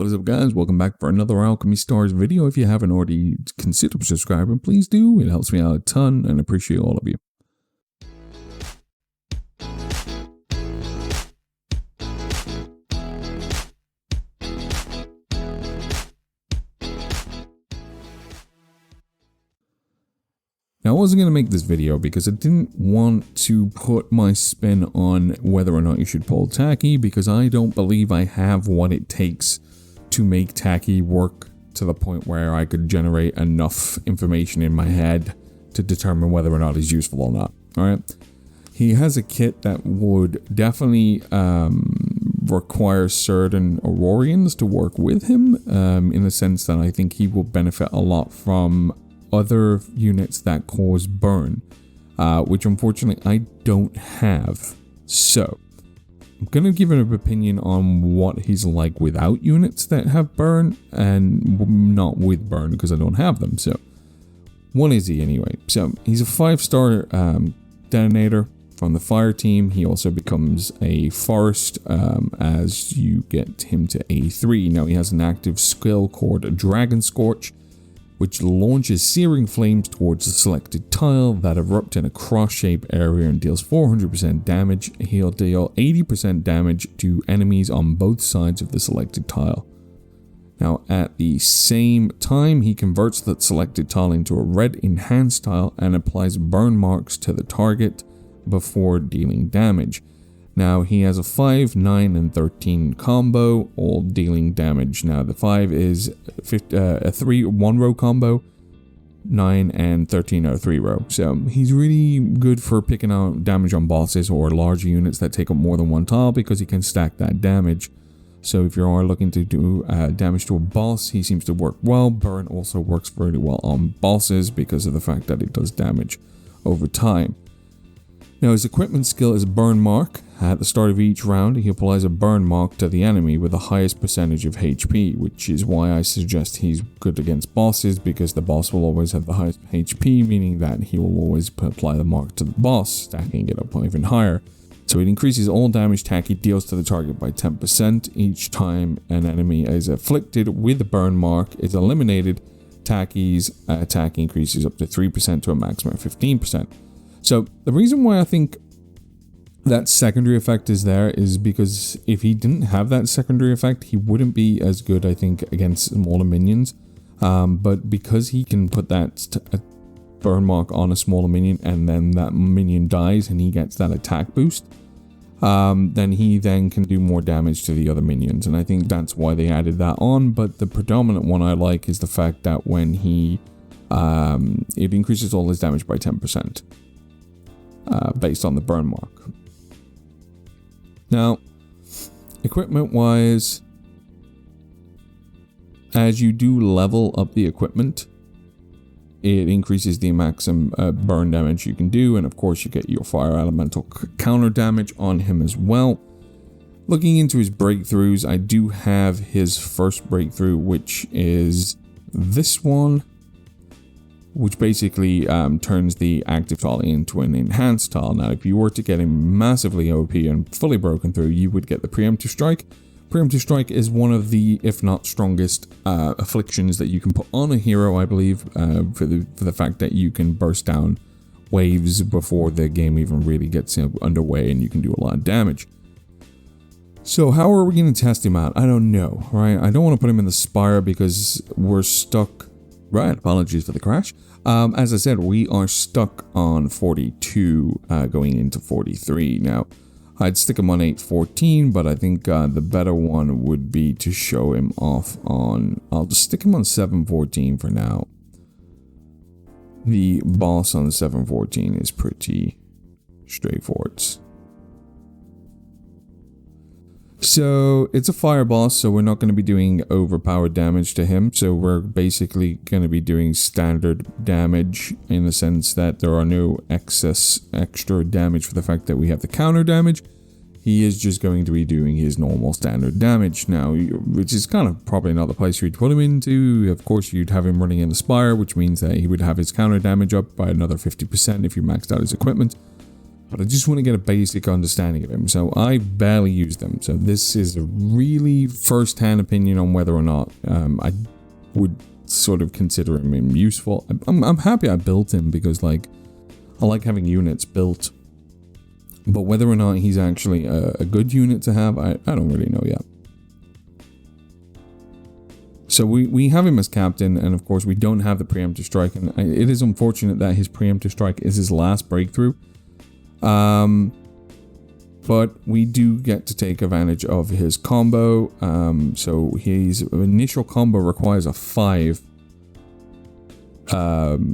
What is up, guys? Welcome back for another Alchemy Stars video. If you haven't already considered subscribing, please do. It helps me out a ton and I appreciate all of you. Now, I wasn't going to make this video because I didn't want to put my spin on whether or not you should pull Taki, because I don't believe I have what it takes to make Taki work to the point where I could generate enough information in my head to determine whether or not he's useful or not. Alright? He has a kit that would definitely require certain Aurorians to work with him, in the sense that I think he will benefit a lot from other units that cause burn, which unfortunately I don't have. So I'm gonna give an opinion on what he's like without units that have burn, and not with burn because I don't have them. So what is he anyway? So he's a 5-star detonator from the fire team. He also becomes a forest as you get him to A3. Now he has an active skill called Dragon Scorch, which launches searing flames towards the selected tile that erupt in a cross-shaped area and deals 400% damage. He'll deal 80% damage to enemies on both sides of the selected tile. Now, at the same time, he converts that selected tile into a red enhanced tile and applies burn marks to the target before dealing damage. Now, he has a 5, 9, and 13 combo, all dealing damage. Now, the 5 is a 3 1-row combo, 9 and 13 are 3-row. So, he's really good for picking out damage on bosses or larger units that take up more than one tile, because he can stack that damage. So, if you are looking to do damage to a boss, he seems to work well. Burn also works really well on bosses because of the fact that it does damage over time. Now, his equipment skill is Burn Mark. At the start of each round, he applies a burn mark to the enemy with the highest percentage of HP, which is why I suggest he's good against bosses, because the boss will always have the highest HP, meaning that he will always apply the mark to the boss, stacking it up even higher. So it increases all damage Taki deals to the target by 10%. Each time an enemy is afflicted with a burn mark is eliminated, Taki's attack increases up to 3% to a maximum of 15%. So the reason why I think that secondary effect is there is because if he didn't have that secondary effect, he wouldn't be as good, I think, against smaller minions. But because he can put that burn mark on a smaller minion and then that minion dies and he gets that attack boost, then he can do more damage to the other minions. And I think that's why they added that on. But the predominant one I like is the fact that when he it increases all his damage by 10%. Based on the burn mark. Now, equipment wise, as you do level up the equipment, it increases the maximum burn damage you can do, and of course you get your fire elemental counter damage on him as well. Looking into his breakthroughs, I do have his first breakthrough, which is this one, which basically turns the active tile into an enhanced tile. Now, if you were to get him massively OP and fully broken through, you would get the Preemptive Strike. Preemptive Strike is one of the, if not strongest, afflictions that you can put on a hero, I believe, for the fact that you can burst down waves before the game even really gets underway, and you can do a lot of damage. So how are we going to test him out? I don't know, right? I don't want to put him in the Spire because we're stuck. Right, apologies for the crash. As I said, we are stuck on 42 going into 43. Now, I'd stick him on 814, but I think the better one would be to show him off on... I'll just stick him on 714 for now. The boss on the 714 is pretty straightforward. So it's a fire boss, so we're not going to be doing overpowered damage to him. So we're basically going to be doing standard damage in the sense that there are no extra damage for the fact that we have the counter damage. He is just going to be doing his normal standard damage now, which is kind of probably not the place you'd put him into. Of course, you'd have him running in the Spire, which means that he would have his counter damage up by another 50% if you maxed out his equipment. but I just want to get a basic understanding of him. So I barely use them. So this is a really first-hand opinion on whether or not I would sort of consider him useful. I'm happy I built him because, like, I like having units built. But whether or not he's actually a good unit to have, I don't really know yet. So we have him as captain, and of course we don't have the preemptive strike, and it is unfortunate that his preemptive strike is his last breakthrough. But we do get to take advantage of his combo. So his initial combo requires a 5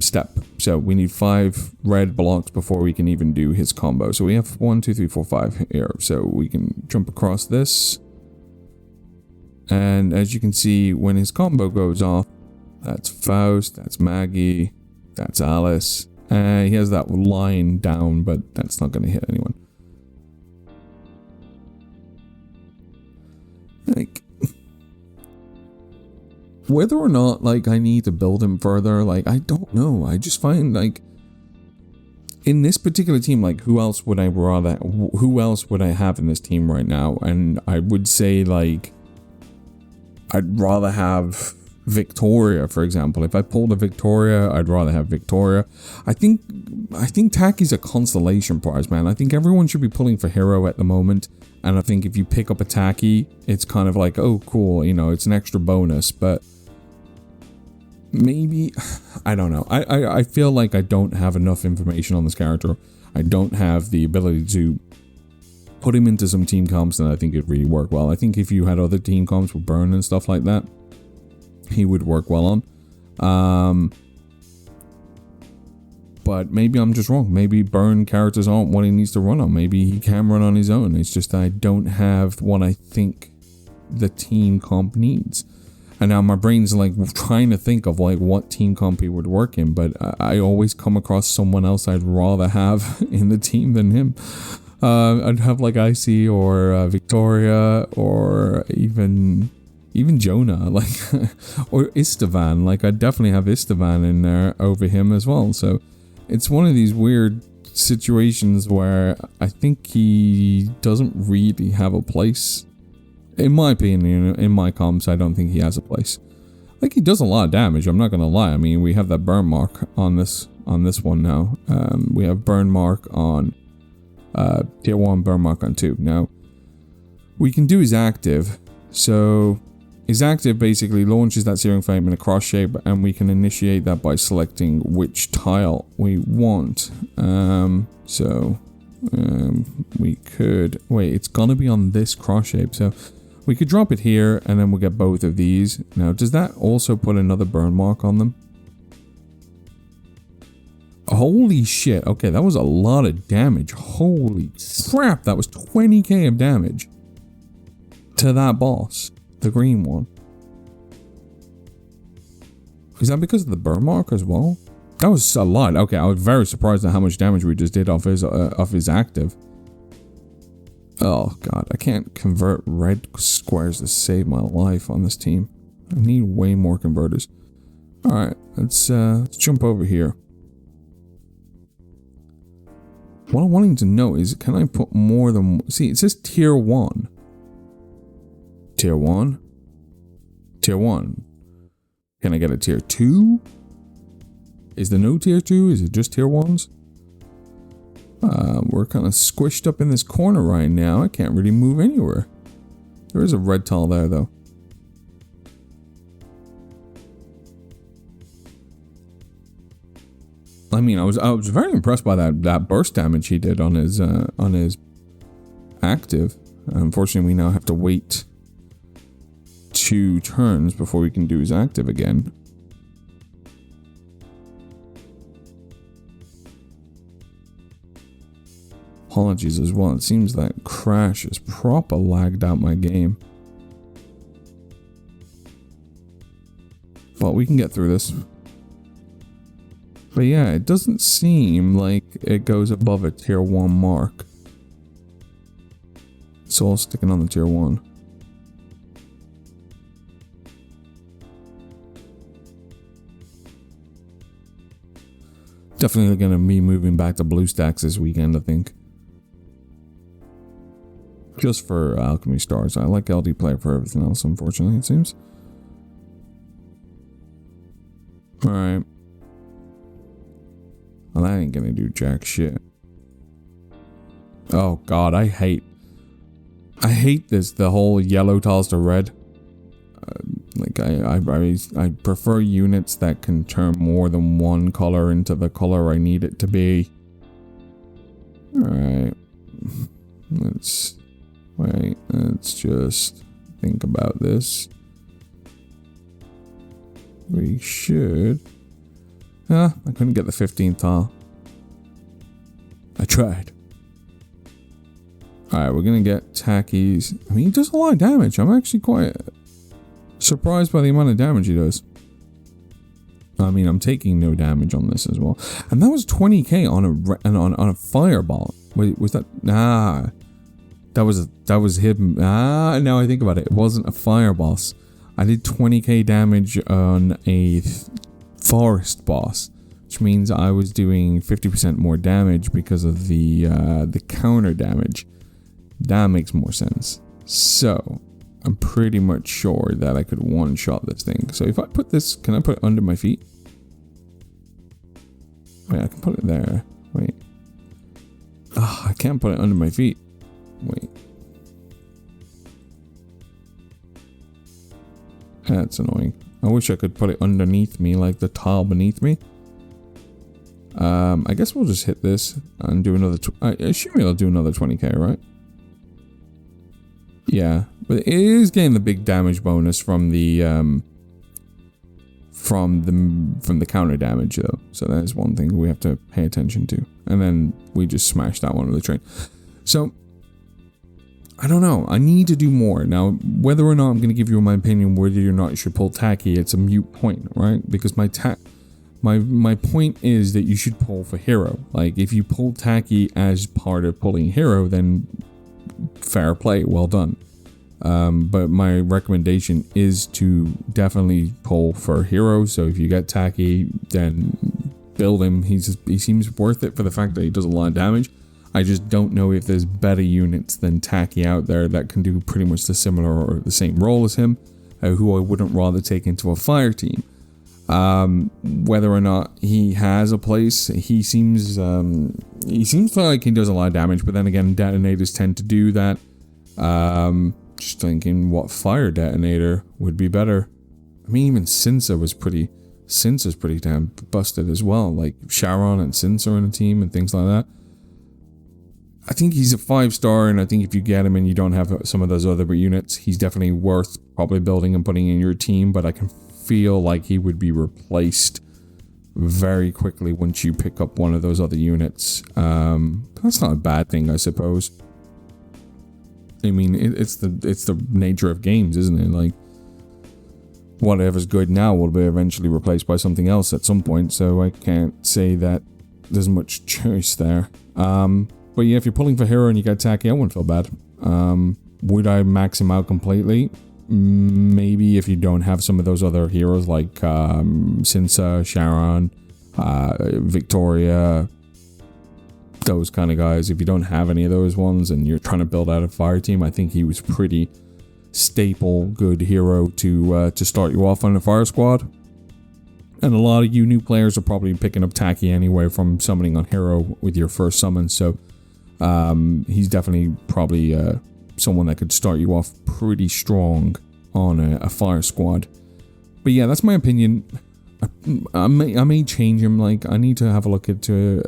step. So we need 5 red blocks before we can even do his combo. So we have 1, 2, 3, 4, 5 here. So we can jump across this. And as you can see, when his combo goes off, that's Faust, that's Maggie, that's Alice. He has that line down, but that's not going to hit anyone. Like, whether or not, like, I need to build him further, like, I don't know. I just find, like, in this particular team, like, who else would I have in this team right now? And I would say, like, I'd rather have Victoria, for example. If I pulled a Victoria, I'd rather have Victoria. I think Taki's a constellation prize, man. I think everyone should be pulling for hero at the moment. And I think if you pick up a Taki, it's kind of like, oh, cool, you know, it's an extra bonus. But maybe, I don't know. I feel like I don't have enough information on this character. I don't have the ability to put him into some team comps that I think it'd really work well. I think if you had other team comps with Burn and stuff like that, he would work well on. But maybe I'm just wrong. Maybe Burn characters aren't what he needs to run on. Maybe he can run on his own. It's just I don't have what I think the team comp needs. And now my brain's like trying to think of like what team comp he would work in, but I always come across someone else I'd rather have in the team than him. I'd have like Icy or Victoria or even Jonah, like, or Istvan. Like, I'd definitely have Istvan in there over him as well. So it's one of these weird situations where I think he doesn't really have a place. In my opinion, in my comps, I don't think he has a place. Like, he does a lot of damage, I'm not gonna lie. I mean, we have that burn mark on this one now. We have burn mark on tier 1, burn mark on 2. Now, we can do his active. So his active basically launches that Searing Flame in a cross shape, and we can initiate that by selecting which tile we want. We could... Wait, it's gonna be on this cross shape, so we could drop it here, and then we'll get both of these. Now, does that also put another burn mark on them? Holy shit, okay, that was a lot of damage. Holy crap, that was 20k of damage to that boss. The green one. Is that because of the burn mark as well? That was a lot. Okay, I was very surprised at how much damage we just did off his active. Oh god, I can't convert red squares to save my life on this team. I need way more converters. Alright, let's jump over here. What I'm wanting to know is, can I put more than... See, it says tier 1. Tier 1? Tier 1. Can I get a tier 2? Is there no tier 2? Is it just tier 1s? We're kind of squished up in this corner right now. I can't really move anywhere. There is a red tile there, though. I mean, I was very impressed by that burst damage he did on his active. Unfortunately, we now have to wait 2 turns before we can do his active again. Apologies as well. It seems that Crash has proper lagged out my game. But we can get through this. But yeah, it doesn't seem like it goes above a tier 1 mark. It's all sticking on the tier 1. Definitely going to be moving back to blue stacks this weekend, I think. Just for Alchemy Stars. I like LD player for everything else, unfortunately, it seems. Alright. Well, that ain't gonna do jack shit. Oh god, I hate this, the whole yellow tiles to red. Like, I prefer units that can turn more than one color into the color I need it to be. Alright. Let's just think about this. We should... I couldn't get the 15th tile. I tried. Alright, we're gonna get Taki's... I mean, he does a lot of damage. I'm actually quite surprised by the amount of damage he does. I mean, I'm taking no damage on this as well. And that was 20k on a fireball. Wait, was that... Nah. That was him. Now I think about it. It wasn't a fire boss. I did 20k damage on a forest boss, which means I was doing 50% more damage because of the counter damage. That makes more sense. So, I'm pretty much sure that I could one-shot this thing. So if I put this, can I put it under my feet? Wait, I can put it there. Wait. Ah, I can't put it under my feet. Wait. That's annoying. I wish I could put it underneath me, like the tile beneath me. I guess we'll just hit this and do another... I assume it'll do another 20k, right? Yeah, but it is getting the big damage bonus from the counter damage though. So that is one thing we have to pay attention to. And then we just smash that one with the train. So I don't know. I need to do more. Now, whether or not I'm going to give you my opinion whether or not you should pull Taki, it's a mute point, right? Because my point is that you should pull for hero. Like, if you pull Taki as part of pulling hero, then fair play, well done. But my recommendation is to definitely pull for hero. So if you get Taki, then build him. He seems worth it for the fact that he does a lot of damage. I just don't know if there's better units than Taki out there that can do pretty much the similar or the same role as him, who I wouldn't rather take into a fire team. Whether or not he has a place, he seems like he does a lot of damage, but then again, detonators tend to do that. Just thinking what fire detonator would be better. I mean, even Cinsa's pretty damn busted as well, like Sharon and Cinsa in a team and things like that. I think he's a 5-star, and I think if you get him and you don't have some of those other units, he's definitely worth probably building and putting in your team, but I can feel like he would be replaced very quickly once you pick up one of those other units. That's not a bad thing, I suppose. I mean, it's the nature of games, isn't it? Like, whatever's good now will be eventually replaced by something else at some point, so I can't say that there's much choice there. But yeah, if you're pulling for hero and you get Taki, I wouldn't feel bad. Would I max him out completely? Maybe if you don't have some of those other heroes like Cinsa, Sharon, Victoria, those kind of guys. If you don't have any of those ones and you're trying to build out a fire team, I think he was pretty staple good hero to start you off on a fire squad. And a lot of you new players are probably picking up Taki anyway from summoning on hero with your first summon, so he's definitely probably someone that could start you off pretty strong on a fire squad. But yeah, that's my opinion. I may change him. Like, I need to have a look into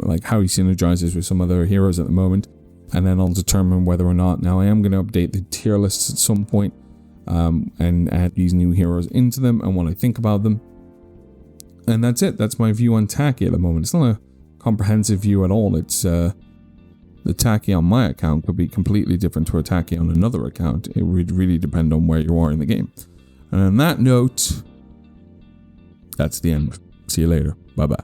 like how he synergizes with some other heroes at the moment, and then I'll determine whether or not. Now I am going to update the tier lists at some point and add these new heroes into them and what I think about them. And that's it. That's my view on Taki at the moment. It's not a comprehensive view at all. It's the Taki on my account could be completely different to a Taki on another account. It would really depend on where you are in the game. And on that note, that's the end. See you later. Bye-bye.